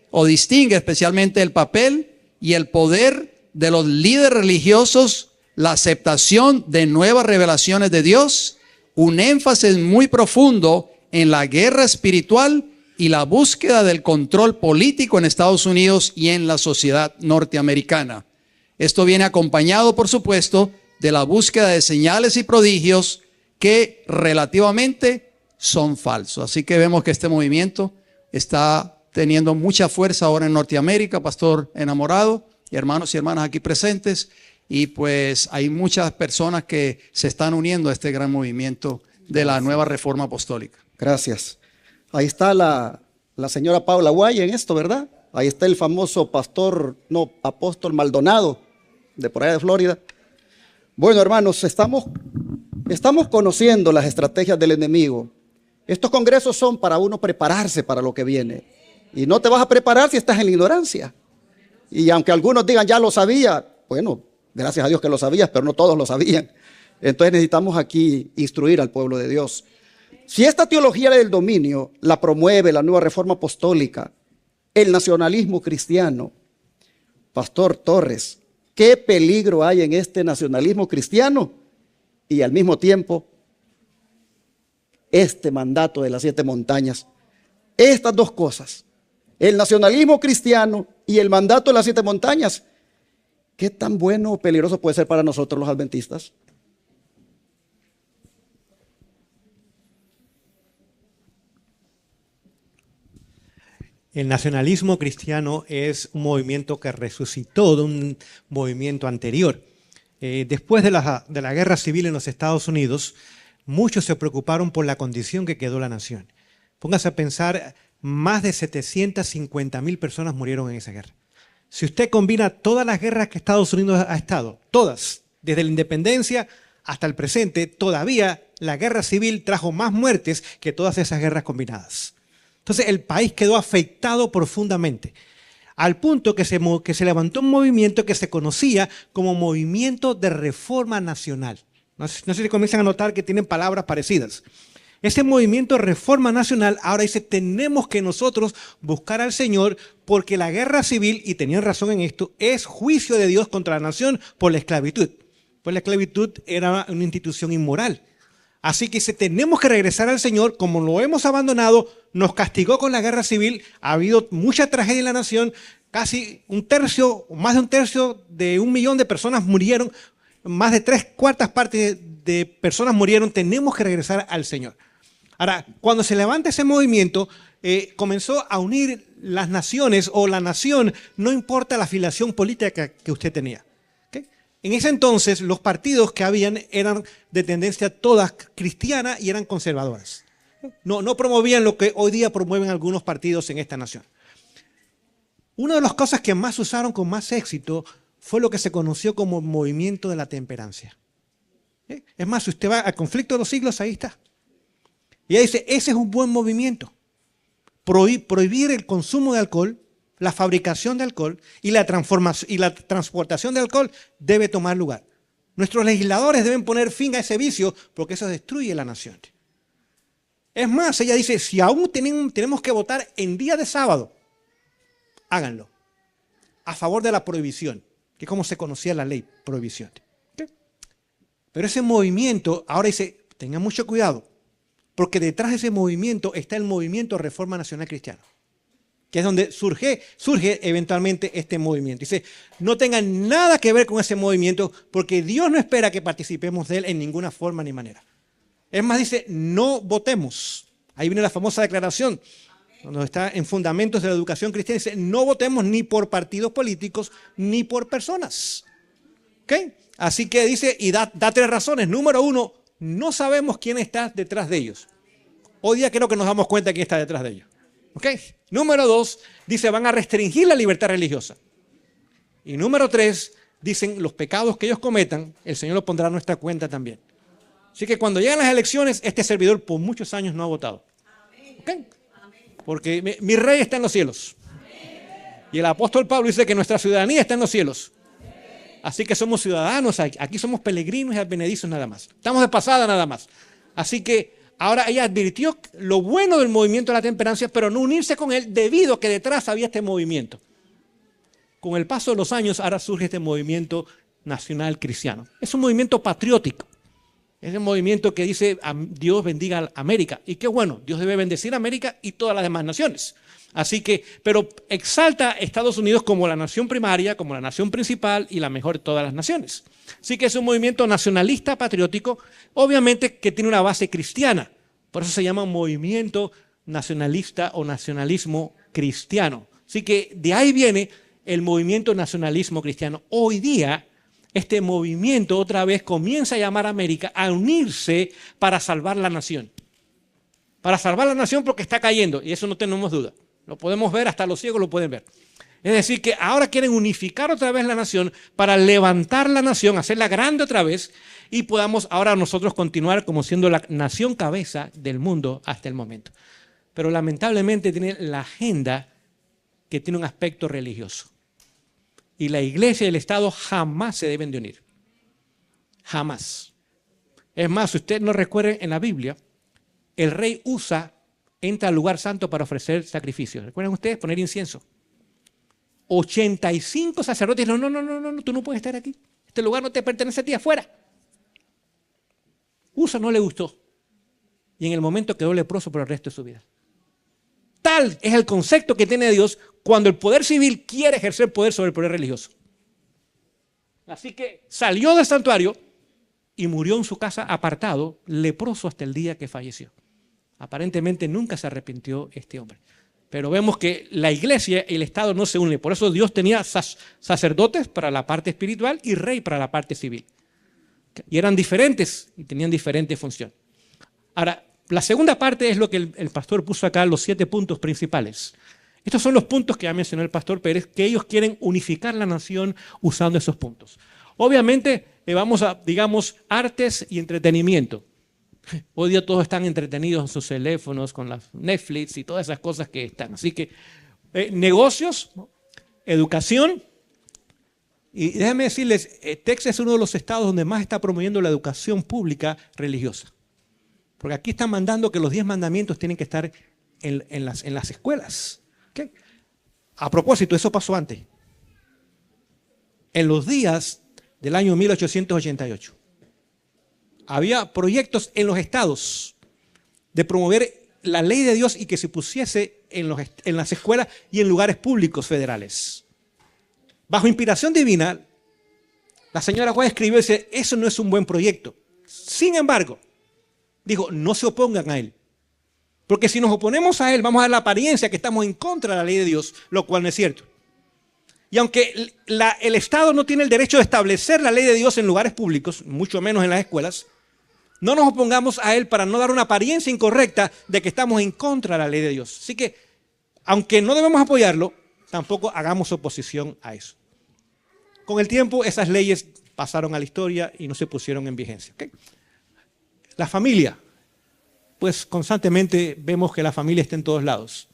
el papel y el poder de los líderes religiosos, la aceptación de nuevas revelaciones de Dios, un énfasis muy profundo en la guerra espiritual y la búsqueda del control político en Estados Unidos y en la sociedad norteamericana. Esto viene acompañado, por supuesto, de la búsqueda de señales y prodigios que relativamente son falsos. Así que vemos que este movimiento está teniendo mucha fuerza ahora en Norteamérica, pastor enamorado, y hermanos y hermanas aquí presentes, y pues hay muchas personas que se están uniendo a este gran movimiento de la nueva reforma apostólica. Gracias. Ahí está la señora Paula Guay en esto, ¿verdad? Ahí está el famoso apóstol Maldonado, de por allá de Florida. Bueno, hermanos, estamos Estamos conociendo las estrategias del enemigo. Estos congresos son para uno prepararse para lo que viene. Y no te vas a preparar si estás en la ignorancia. Y aunque algunos digan, ya lo sabía, bueno, gracias a Dios que lo sabías, pero no todos lo sabían. Entonces necesitamos aquí instruir al pueblo de Dios. Si esta teología del dominio la promueve la nueva reforma apostólica, el nacionalismo cristiano, Pastor Torres, ¿qué peligro hay en este nacionalismo cristiano? Y al mismo tiempo, este mandato de las 7 montañas. Estas dos cosas, el nacionalismo cristiano y el mandato de las 7 montañas, ¿qué tan bueno o peligroso puede ser para nosotros los adventistas? El nacionalismo cristiano es un movimiento que resucitó de un movimiento anterior. Después de la guerra civil en los Estados Unidos, muchos se preocuparon por la condición que quedó la nación. Póngase a pensar, más de 750,000 personas murieron en esa guerra. Si usted combina todas las guerras que Estados Unidos ha estado, todas, desde la independencia hasta el presente, todavía la guerra civil trajo más muertes que todas esas guerras combinadas. Entonces el país quedó afectado profundamente, al punto que se levantó un movimiento que se conocía como Movimiento de Reforma Nacional. No sé si comienzan a notar que tienen palabras parecidas. Ese movimiento de Reforma Nacional ahora dice, tenemos que nosotros buscar al Señor porque la guerra civil, y tenían razón en esto, es juicio de Dios contra la nación por la esclavitud. Pues la esclavitud era una institución inmoral. Así que si tenemos que regresar al Señor, como lo hemos abandonado, nos castigó con la guerra civil, ha habido mucha tragedia en la nación, casi un tercio, más de un tercio de 1 millón de personas murieron, más de 3/4 partes de personas murieron, tenemos que regresar al Señor. Ahora, cuando se levanta ese movimiento, comenzó a unir las naciones o la nación, no importa la afiliación política que usted tenía. En ese entonces, los partidos que habían eran de tendencia todas cristiana y eran conservadoras. No promovían lo que hoy día promueven algunos partidos en esta nación. Una de las cosas que más usaron con más éxito fue lo que se conoció como movimiento de la temperancia. Es más, si usted va al conflicto de los siglos, ahí está. Y ahí dice, ese es un buen movimiento. Prohibir el consumo de alcohol, la fabricación de alcohol y la transformación y la transportación de alcohol debe tomar lugar. Nuestros legisladores deben poner fin a ese vicio porque eso destruye la nación. Es más, ella dice, si aún tenemos que votar en día de sábado, háganlo. A favor de la prohibición, que es como se conocía la ley, prohibición. ¿Okay? Pero ese movimiento, ahora dice, tengan mucho cuidado, porque detrás de ese movimiento está el movimiento Reforma Nacional Cristiana, que es donde surge eventualmente este movimiento. Dice, no tengan nada que ver con ese movimiento, porque Dios no espera que participemos de él en ninguna forma ni manera. Es más, dice, no votemos. Ahí viene la famosa declaración, cuando está en Fundamentos de la Educación Cristiana, dice, no votemos ni por partidos políticos, ni por personas. ¿Okay? Así que dice, y da 3 razones. Número 1, no sabemos quién está detrás de ellos. Hoy día creo que nos damos cuenta quién está detrás de ellos. ¿Okay? Número 2, dice, van a restringir la libertad religiosa. Y número 3, dicen, los pecados que ellos cometan, el Señor los pondrá a nuestra cuenta también. Así que cuando llegan las elecciones, este servidor por muchos años no ha votado. ¿Okay? Porque mi rey está en los cielos. Y el apóstol Pablo dice que nuestra ciudadanía está en los cielos. Así que somos ciudadanos, aquí somos peregrinos y advenedizos nada más. Estamos de pasada nada más. Así que ahora ella advirtió lo bueno del movimiento de la temperancia, pero no unirse con él debido a que detrás había este movimiento. Con el paso de los años ahora surge este movimiento nacional cristiano. Es un movimiento patriótico. Es un movimiento que dice Dios bendiga a América. Y qué bueno, Dios debe bendecir a América y todas las demás naciones. Así que, pero exalta a Estados Unidos como la nación primaria, como la nación principal y la mejor de todas las naciones. Así que es un movimiento nacionalista patriótico, obviamente que tiene una base cristiana. Por eso se llama movimiento nacionalista o nacionalismo cristiano. Así que de ahí viene el movimiento nacionalismo cristiano. Hoy día, este movimiento otra vez comienza a llamar a América a unirse para salvar la nación. Para salvar la nación porque está cayendo, y eso no tenemos duda. Lo podemos ver, hasta los ciegos lo pueden ver. Es decir, que ahora quieren unificar otra vez la nación para levantar la nación, hacerla grande otra vez y podamos ahora nosotros continuar como siendo la nación cabeza del mundo hasta el momento. Pero lamentablemente tiene la agenda que tiene un aspecto religioso. Y la iglesia y el Estado jamás se deben de unir. Jamás. Es más, si usted no recuerda en la Biblia, el rey Usa entra al lugar santo para ofrecer sacrificios. ¿Recuerdan ustedes? Poner incienso. 85 sacerdotes dijeron, no, tú no puedes estar aquí. Este lugar no te pertenece a ti, afuera. Usa no le gustó. Y en el momento quedó leproso por el resto de su vida. Tal es el concepto que tiene Dios cuando el poder civil quiere ejercer poder sobre el poder religioso. Así que salió del santuario y murió en su casa apartado, leproso hasta el día que falleció. Aparentemente nunca se arrepintió este hombre. Pero vemos que la iglesia y el Estado no se unen. Por eso Dios tenía sacerdotes para la parte espiritual y rey para la parte civil. Y eran diferentes y tenían diferente función. Ahora, la segunda parte es lo que el pastor puso acá, los 7 puntos principales. Estos son los puntos que ya mencionó el pastor Pérez, que ellos quieren unificar la nación usando esos puntos. Obviamente, vamos a, digamos, artes y entretenimiento. Hoy día todos están entretenidos en sus teléfonos, con las Netflix y todas esas cosas que están. Así que negocios, educación. Y déjenme decirles, Texas es uno de los estados donde más está promoviendo la educación pública religiosa. Porque aquí están mandando que los 10 mandamientos tienen que estar en las escuelas. ¿Okay? A propósito, eso pasó antes. En los días del año 1888, había proyectos en los estados de promover la ley de Dios y que se pusiese en las escuelas y en lugares públicos federales. Bajo inspiración divina, la señora White escribió y dice, eso no es un buen proyecto. Sin embargo, dijo, no se opongan a él. Porque si nos oponemos a él, vamos a dar la apariencia que estamos en contra de la ley de Dios, lo cual no es cierto. Y aunque el Estado no tiene el derecho de establecer la ley de Dios en lugares públicos, mucho menos en las escuelas, no nos opongamos a él para no dar una apariencia incorrecta de que estamos en contra de la ley de Dios. Así que, aunque no debemos apoyarlo, tampoco hagamos oposición a eso. Con el tiempo, esas leyes pasaron a la historia y no se pusieron en vigencia. ¿Okay? La familia, pues constantemente vemos que la familia está en todos lados.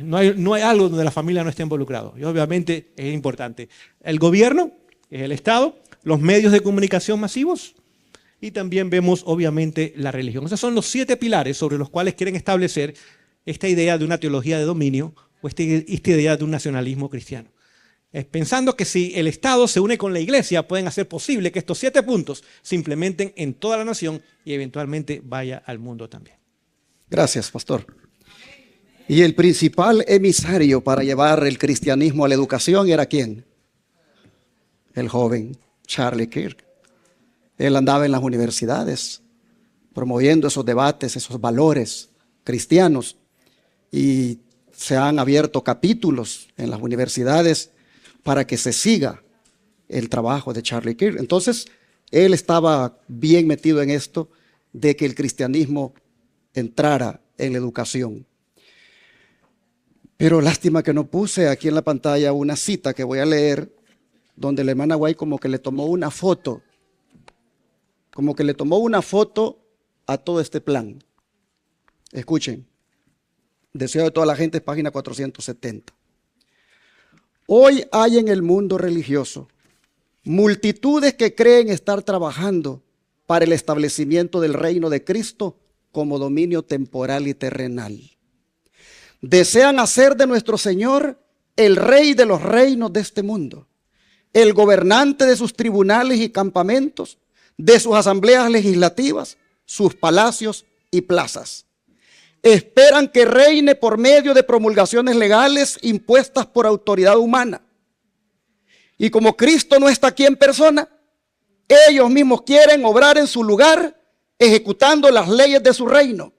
No hay algo donde la familia no esté involucrada. Y obviamente es importante. El gobierno, que es el Estado, los medios de comunicación masivos y también vemos obviamente la religión. Esos son los 7 pilares sobre los cuales quieren establecer esta idea de una teología de dominio o esta idea de un nacionalismo cristiano. Pensando que si el Estado se une con la iglesia, pueden hacer posible que estos 7 puntos se implementen en toda la nación y eventualmente vaya al mundo también. Gracias, pastor. Y el principal emisario para llevar el cristianismo a la educación era ¿quién? El joven Charlie Kirk. Él andaba en las universidades promoviendo esos debates, esos valores cristianos, y se han abierto capítulos en las universidades para que se siga el trabajo de Charlie Kirk. Entonces, él estaba bien metido en esto de que el cristianismo entrara en la educación. Pero lástima que no puse aquí en la pantalla una cita que voy a leer, donde la hermana White como que le tomó una foto, a todo este plan. Escuchen, Deseo de toda la gente, página 470. Hoy hay en el mundo religioso multitudes que creen estar trabajando para el establecimiento del reino de Cristo como dominio temporal y terrenal. Desean hacer de nuestro Señor el rey de los reinos de este mundo, el gobernante de sus tribunales y campamentos, de sus asambleas legislativas, sus palacios y plazas. Esperan que reine por medio de promulgaciones legales impuestas por autoridad humana. Y como Cristo no está aquí en persona, ellos mismos quieren obrar en su lugar, ejecutando las leyes de su reino.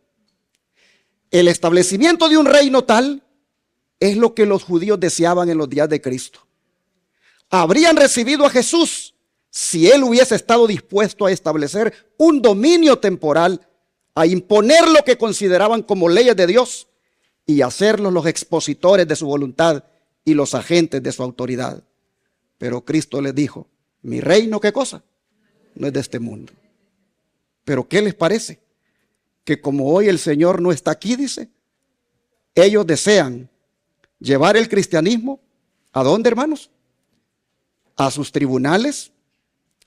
El establecimiento de un reino tal es lo que los judíos deseaban en los días de Cristo. Habrían recibido a Jesús si él hubiese estado dispuesto a establecer un dominio temporal, a imponer lo que consideraban como leyes de Dios y hacerlos los expositores de su voluntad y los agentes de su autoridad. Pero Cristo les dijo, mi reino, ¿qué cosa? No es de este mundo. Pero ¿qué les parece? Que como hoy el Señor no está aquí, dice, ellos desean llevar el cristianismo, ¿a dónde, hermanos? A sus tribunales,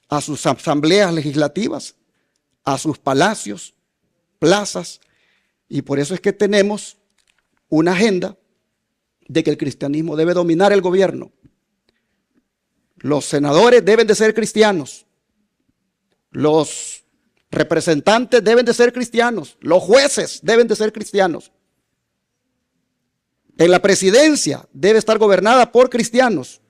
a sus asambleas legislativas, a sus palacios, plazas. Y por eso es que tenemos una agenda de que el cristianismo debe dominar el gobierno. Los senadores deben de ser cristianos. Los representantes deben de ser cristianos. Los jueces deben de ser cristianos. En la presidencia debe estar gobernada por cristianos.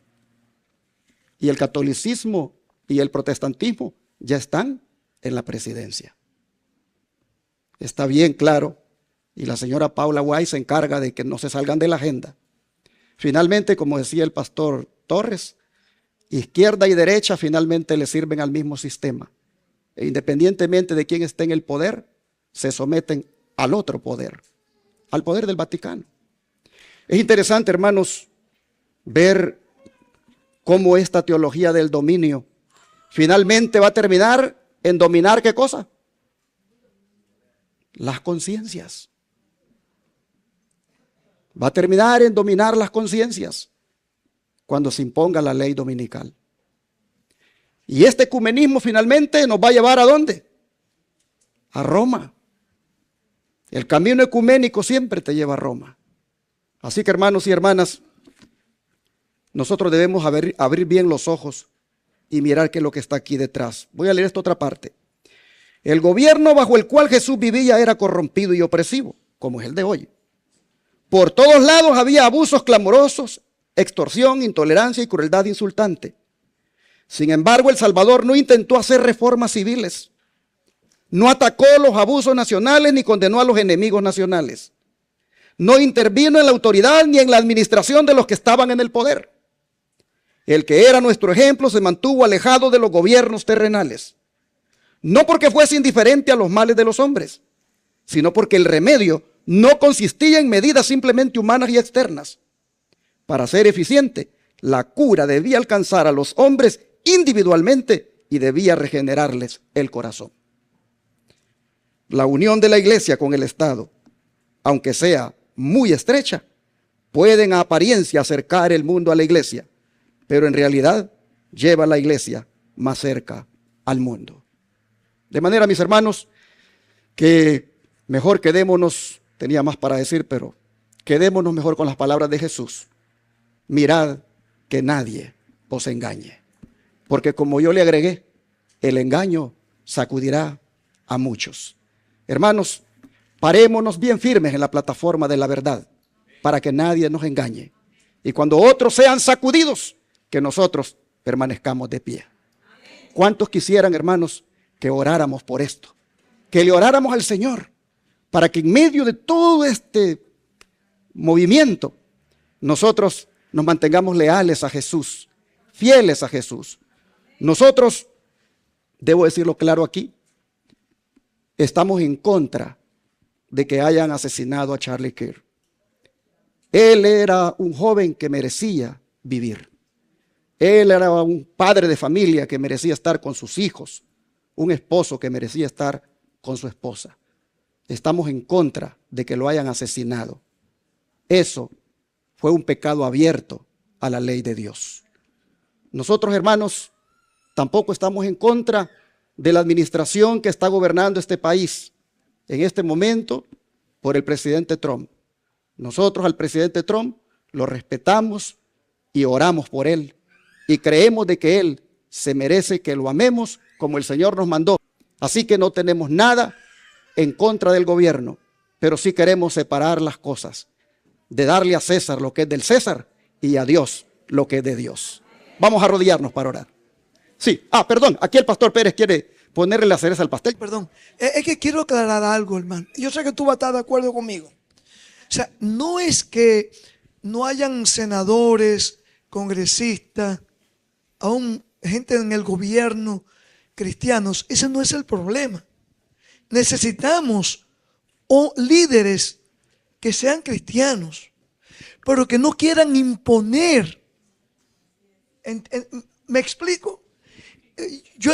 Y el catolicismo y el protestantismo ya están en la presidencia. Está bien claro. Y la señora Paula White se encarga de que no se salgan de la agenda. Finalmente, como decía el pastor Torres, izquierda y derecha finalmente le sirven al mismo sistema. E independientemente de quién esté en el poder, se someten al otro poder, al poder del Vaticano. Es interesante, hermanos, ver cómo esta teología del dominio finalmente va a terminar en dominar ¿qué cosa? Las conciencias. Va a terminar en dominar las conciencias cuando se imponga la ley dominical. Y este ecumenismo finalmente nos va a llevar ¿a dónde? A Roma. El camino ecuménico siempre te lleva a Roma. Así que, hermanos y hermanas, nosotros debemos abrir bien los ojos y mirar qué es lo que está aquí detrás. Voy a leer esta otra parte. El gobierno bajo el cual Jesús vivía era corrompido y opresivo, como es el de hoy. Por todos lados había abusos clamorosos, extorsión, intolerancia y crueldad insultante. Sin embargo, el Salvador no intentó hacer reformas civiles. No atacó los abusos nacionales ni condenó a los enemigos nacionales. No intervino en la autoridad ni en la administración de los que estaban en el poder. El que era nuestro ejemplo se mantuvo alejado de los gobiernos terrenales. No porque fuese indiferente a los males de los hombres, sino porque el remedio no consistía en medidas simplemente humanas y externas. Para ser eficiente, la cura debía alcanzar a los hombres individualmente y debía regenerarles el corazón. La unión de la iglesia con el Estado, aunque sea muy estrecha, puede en apariencia acercar el mundo a la iglesia, pero en realidad lleva a la iglesia más cerca al mundo. De manera, mis hermanos, que mejor quedémonos, tenía más para decir, pero quedémonos mejor con las palabras de Jesús. Mirad que nadie os engañe, porque como yo le agregué, el engaño sacudirá a muchos. Hermanos, parémonos bien firmes en la plataforma de la verdad, para que nadie nos engañe. Y cuando otros sean sacudidos, que nosotros permanezcamos de pie. ¿Cuántos quisieran, hermanos, que oráramos por esto? Que le oráramos al Señor, para que en medio de todo este movimiento, nosotros nos mantengamos leales a Jesús, fieles a Jesús. Nosotros, debo decirlo claro aquí, estamos en contra de que hayan asesinado a Charlie Kirk. Él era un joven que merecía vivir. Él era un padre de familia que merecía estar con sus hijos, un esposo que merecía estar con su esposa. Estamos en contra de que lo hayan asesinado. Eso fue un pecado abierto a la ley de Dios. Nosotros, hermanos, tampoco estamos en contra de la administración que está gobernando este país en este momento por el presidente Trump. Nosotros al presidente Trump lo respetamos y oramos por él y creemos de que él se merece que lo amemos como el Señor nos mandó. Así que no tenemos nada en contra del gobierno, pero sí queremos separar las cosas, de darle a César lo que es del César y a Dios lo que es de Dios. Vamos a arrodillarnos para orar. Sí, perdón, aquí el pastor Pérez quiere ponerle la cereza al pastel. Perdón, es que quiero aclarar algo, hermano. Yo sé que tú vas a estar de acuerdo conmigo. O sea, no es que no hayan senadores, congresistas, aún gente en el gobierno, cristianos. Ese no es el problema. Necesitamos líderes que sean cristianos. pero que no quieran imponer. ¿Me explico? Yo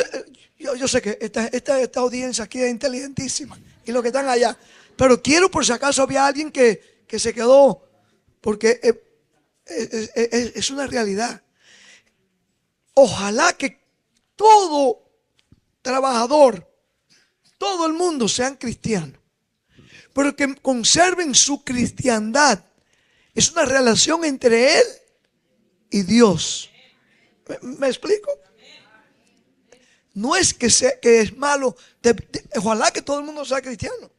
sé que esta audiencia aquí es inteligentísima y los que están allá, pero quiero por si acaso había alguien que se quedó, porque es una realidad. Ojalá que todo trabajador, todo el mundo sean cristianos, pero que conserven su cristiandad. Es una relación entre él y Dios. ¿Me explico? No es que es malo. Ojalá que todo el mundo sea cristiano.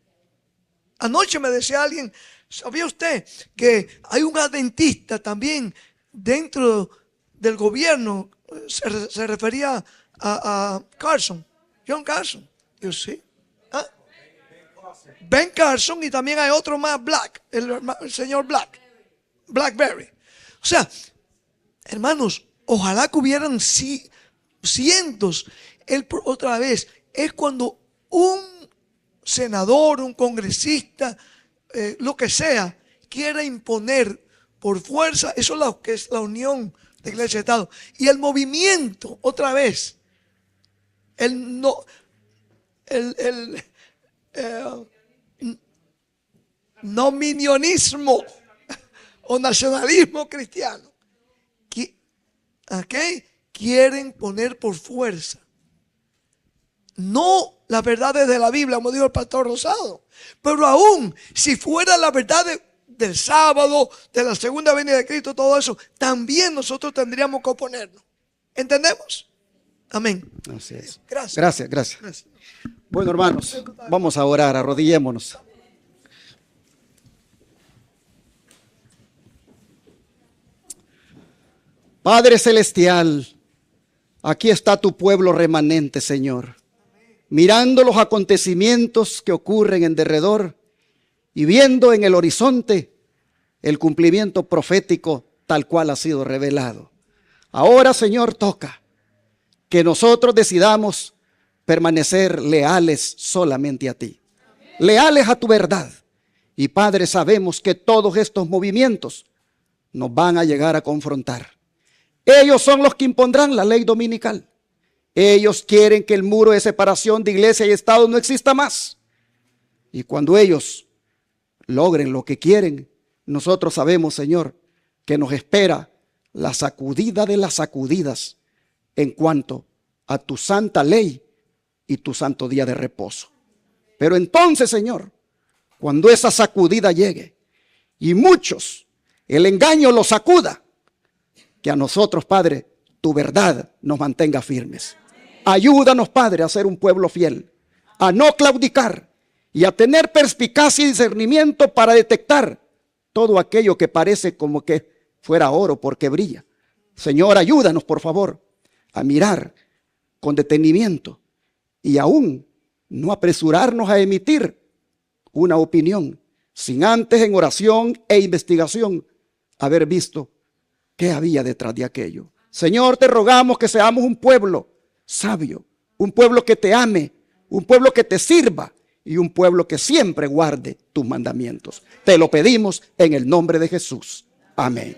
Anoche me decía alguien, ¿sabía usted que hay un adventista también dentro del gobierno? Se refería a Carson, John Carson. Yo sí. ¿Ah? Ben Carson, y también hay otro más, Black, el señor Blackberry. O sea, hermanos, ojalá que hubieran cientos. Otra vez, es cuando un senador, un congresista, lo que sea, quiera imponer por fuerza, eso es lo que es la unión de Iglesia y Estado. Y el movimiento, otra vez, nominionismo o nacionalismo cristiano, quieren poner por fuerza no las verdades de la Biblia, como dijo el pastor Rosado, pero aún si fuera la verdad del sábado, de la segunda venida de Cristo, todo eso, también nosotros tendríamos que oponernos. ¿Entendemos? Amén. Así es. Gracias. Gracias. Bueno, hermanos, vamos a orar, arrodillémonos. Padre Celestial, aquí está tu pueblo remanente, Señor, mirando los acontecimientos que ocurren en derredor y viendo en el horizonte el cumplimiento profético tal cual ha sido revelado. Ahora, Señor, toca que nosotros decidamos permanecer leales solamente a ti, leales a tu verdad. Y Padre, sabemos que todos estos movimientos nos van a llegar a confrontar. Ellos son los que impondrán la ley dominical. Ellos quieren que el muro de separación de iglesia y Estado no exista más. Y cuando ellos logren lo que quieren, nosotros sabemos, Señor, que nos espera la sacudida de las sacudidas en cuanto a tu santa ley y tu santo día de reposo. Pero entonces, Señor, cuando esa sacudida llegue y muchos, el engaño los sacuda, que a nosotros, Padre, tu verdad nos mantenga firmes. Ayúdanos, Padre, a ser un pueblo fiel, a no claudicar y a tener perspicacia y discernimiento para detectar todo aquello que parece como que fuera oro porque brilla. Señor, ayúdanos, por favor, a mirar con detenimiento y aún no apresurarnos a emitir una opinión sin antes en oración e investigación haber visto qué había detrás de aquello. Señor, te rogamos que seamos un pueblo sabio, un pueblo que te ame, un pueblo que te sirva y un pueblo que siempre guarde tus mandamientos. Te lo pedimos en el nombre de Jesús. Amén.